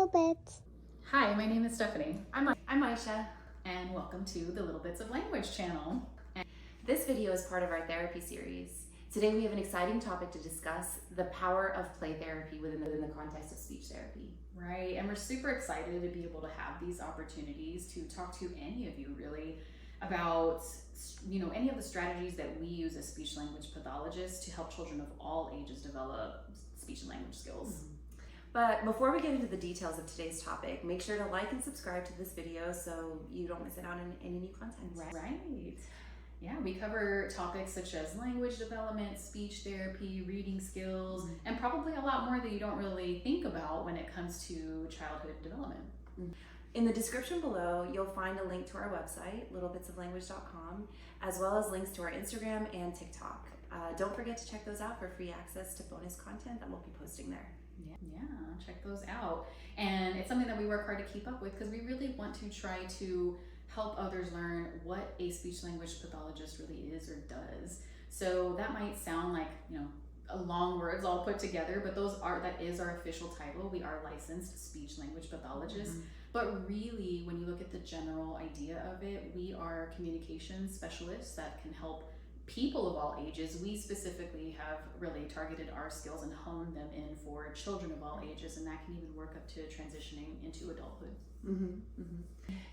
Little Bits. Hi, my name is Stephanie. I'm Ayesha, and welcome to the Little Bits of Language channel. And this video is part of our therapy series. Today we have an exciting topic to discuss: the power of play therapy within the context of speech therapy. Right, and we're super excited to be able to have these opportunities to talk to any of you really about any of the strategies that we use as speech language pathologists to help children of all ages develop speech and language skills. But before we get into the details of today's topic, make sure to like and subscribe to this video so you don't miss out on any new content. Right. Yeah, we cover topics such as language development, speech therapy, reading skills, and probably a lot more that you don't really think about when it comes to childhood development. In the description below, you'll find a link to our website, littlebitsoflanguage.com, as well as links to our Instagram and TikTok. Don't forget to check those out for free access to bonus content that we'll be posting there. Yeah, check those out. And it's something that we work hard to keep up with because we really want to try to help others learn what a speech language pathologist really is or does. So that might sound like, long words all put together, but that is our official title. We are licensed speech language pathologists. But really, when you look at the general idea of it, we are communication specialists that can help people of all ages. We specifically have really targeted our skills and honed them in for children of all ages, and that can even work up to transitioning into adulthood.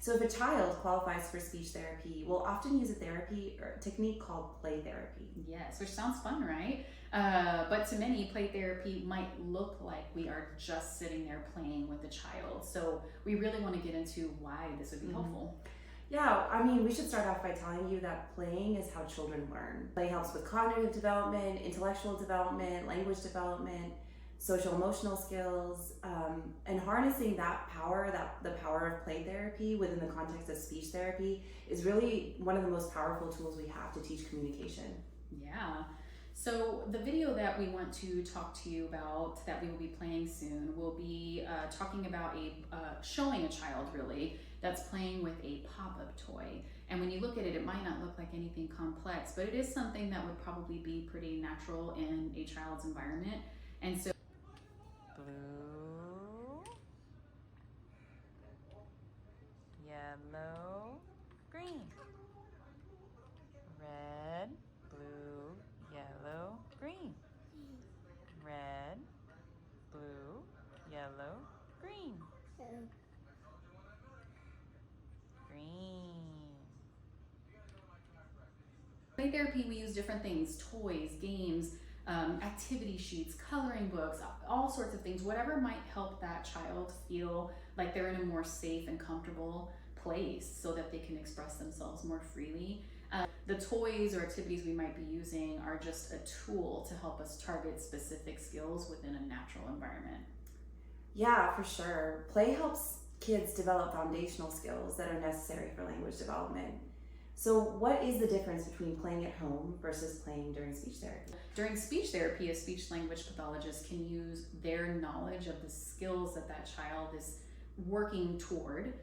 So if a child qualifies for speech therapy, we'll often use a therapy or technique called play therapy. Yes, which sounds fun, right? But to many, play therapy might look like we are just sitting there playing with a child. So we really want to get into why this would be helpful. Yeah, we should start off by telling you that playing is how children learn. Play helps with cognitive development, intellectual development, language development, social emotional skills, and harnessing that power, the power of play therapy within the context of speech therapy is really one of the most powerful tools we have to teach communication. Yeah. So the video that we want to talk to you about that we will be playing soon will be talking about showing a child really that's playing with a pop-up toy. And when you look at it, it might not look like anything complex, but it is something that would probably be pretty natural in a child's environment. And so blue, yellow, green, red, blue, yellow, green, red, blue, yellow, green, green. play therapy, we use different things: toys, games, activity sheets, coloring books, all sorts of things, whatever might help that child feel like they're in a more safe and comfortable place so that they can express themselves more freely. The toys or activities we might be using are just a tool to help us target specific skills within a natural environment. Yeah, for sure. Play helps kids develop foundational skills that are necessary for language development. So what is the difference between playing at home versus playing during speech therapy? During speech therapy, a speech language pathologist can use their knowledge of the skills that child is working toward.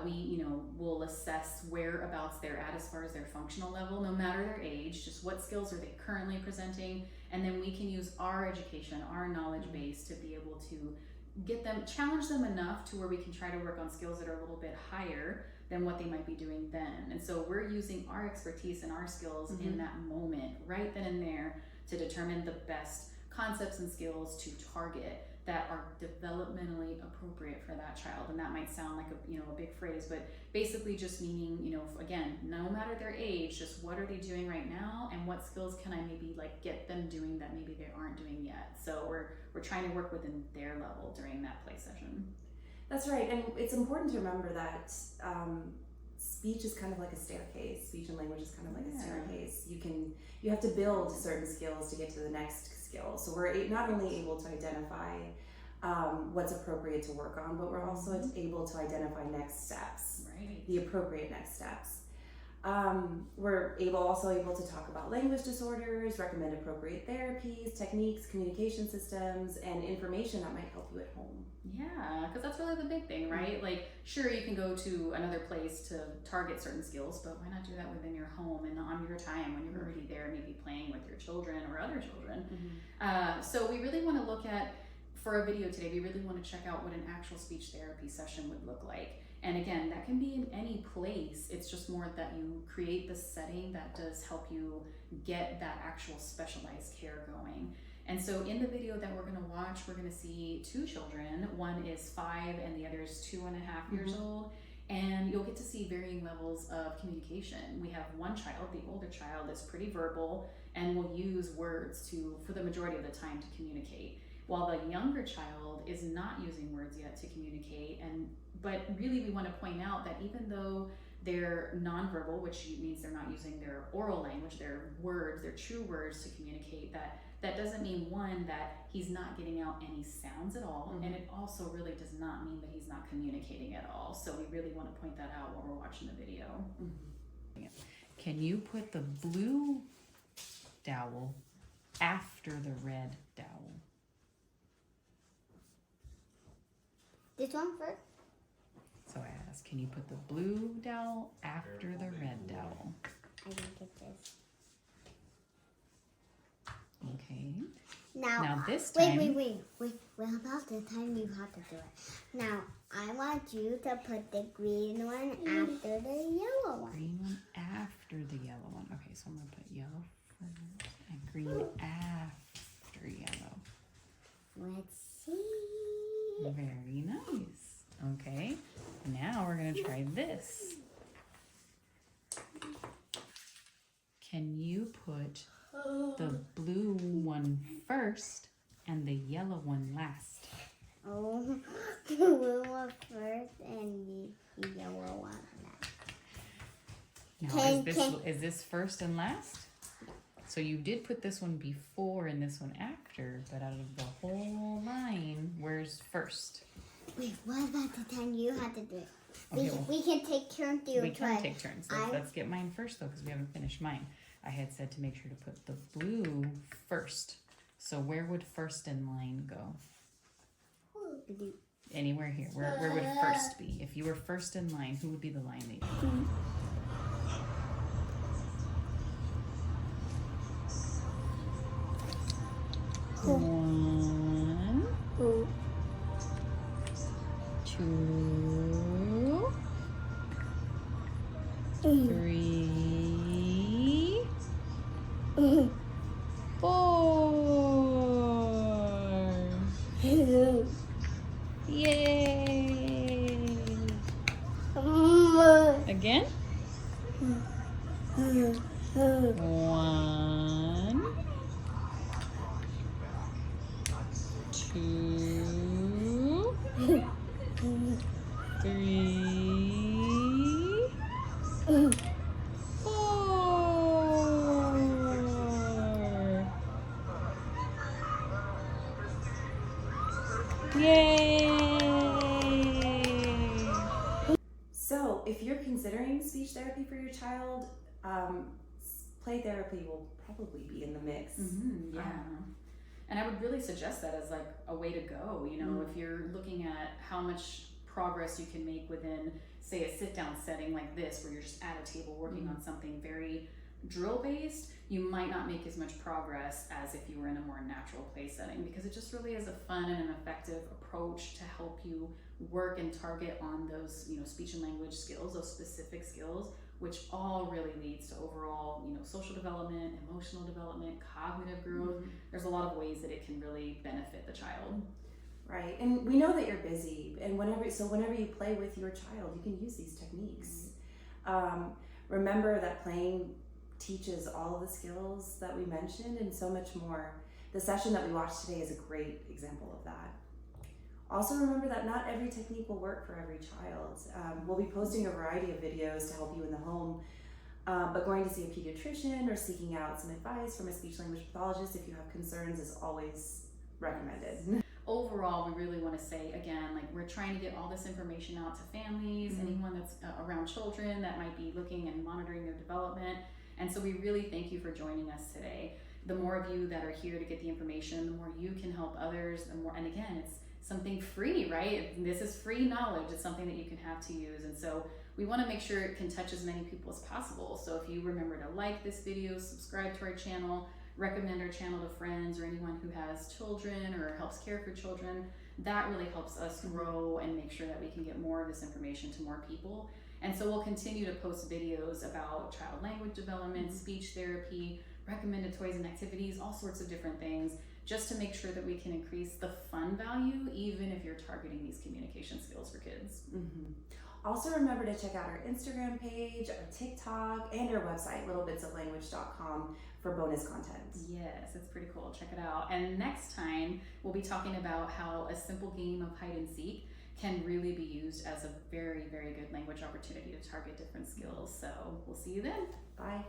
We will assess whereabouts they're at as far as their functional level, no matter their age, just what skills are they currently presenting, and then we can use our education, our knowledge base to be able to challenge them enough to where we can try to work on skills that are a little bit higher than what they might be doing then. And so we're using our expertise and our skills in that moment, right then and there, to determine the best concepts and skills to target that are developmentally appropriate for that child. And that might sound like a big phrase, but basically just meaning, again, no matter their age, just what are they doing right now and what skills can I maybe get them doing that maybe they aren't doing yet. So we're trying to work within their level during that play session. That's right, and it's important to remember that speech is kind of like a staircase. Speech and language is kind of like a staircase. You have to build certain skills to get to the next skill. So we're not only able to identify what's appropriate to work on, but we're also able to identify next steps, the appropriate next steps. We're also able to talk about language disorders, recommend appropriate therapies, techniques, communication systems, and information that might help you at home. Yeah, because that's really the big thing, right? Sure, you can go to another place to target certain skills, but why not do that within your home and on your time when you're already there, maybe playing with your children or other children? So we really want to look at for a video today, we really want to check out what an actual speech therapy session would look like. And again, that can be in any place. It's just more that you create the setting that does help you get that actual specialized care going. And so in the video that we're gonna watch, we're gonna see two children. One is 5 and the other is 2.5 years old. And you'll get to see varying levels of communication. We have one child, the older child, is pretty verbal and will use words for the majority of the time to communicate, while the younger child is not using words yet to communicate. But really we want to point out that even though they're nonverbal, which means they're not using their oral language, their words, their true words to communicate, that doesn't mean, one, that he's not getting out any sounds at all, and it also really does not mean that he's not communicating at all. So we really want to point that out while we're watching the video. Can you put the blue dowel after the red dowel? This one first? So I ask, can you put the blue dowel after the red dowel? I think it is. Okay. Now this time. Wait. What about the time you have to do it? Now, I want you to put the green one after the yellow one. Green one after the yellow one. Okay, so I'm going to put yellow first and green after yellow. Let's see. Very nice. Okay, now we're going to try this. Can you put the blue one first and the yellow one last? Oh, the blue one first and the yellow one last. Now, is this first and last? So you did put this one before and this one after, but out of the whole line, where's first? Wait, what about the time you had to do it? Okay, We can take turns to we try. can take turns. Let's get mine first though, because we haven't finished mine. I had said to make sure to put the blue first. So where would first in line go? Blue. Anywhere here. Where would first be? If you were first in line, who would be the line leader? One, 2, 3, 4. Yay! Again? 1, 2, 3, 4. Yay! So, if you're considering speech therapy for your child, play therapy will probably be in the mix. Yeah. And I would really suggest that as like a way to go. You know, if you're looking at how much progress you can make within, say, a sit-down setting like this, where you're just at a table working on something very drill-based, you might not make as much progress as if you were in a more natural play setting, because it just really is a fun and an effective approach to help you work and target on those, you know, speech and language skills, those specific skills, which all really leads to overall, you know, social development, emotional development, cognitive growth. There's a lot of ways that it can really benefit the child. Right, and we know that you're busy, and whenever you play with your child, you can use these techniques. Remember that playing teaches all of the skills that we mentioned and so much more. The session that we watched today is a great example of that. Also remember that not every technique will work for every child. We'll be posting a variety of videos to help you in the home, but going to see a pediatrician or seeking out some advice from a speech language pathologist if you have concerns is always recommended. Overall, we really want to say, again, like, we're trying to get all this information out to families, anyone that's around children that might be looking and monitoring their development. And so we really thank you for joining us today. The more of you that are here to get the information, the more you can help others, the more, and again, it's something free, right? This is free knowledge. It's something that you can have to use. And so we want to make sure it can touch as many people as possible. So if you remember to like this video, subscribe to our channel, recommend our channel to friends or anyone who has children or helps care for children. That really helps us grow and make sure that we can get more of this information to more people. And so we'll continue to post videos about child language development, speech therapy, recommended toys and activities, all sorts of different things, just to make sure that we can increase the fun value, even if you're targeting these communication skills for kids. Also remember to check out our Instagram page, our TikTok, and our website, littlebitsoflanguage.com, for bonus content. Yes, it's pretty cool. Check it out. And next time, we'll be talking about how a simple game of hide and seek can really be used as a very, very good language opportunity to target different skills. So we'll see you then. Bye.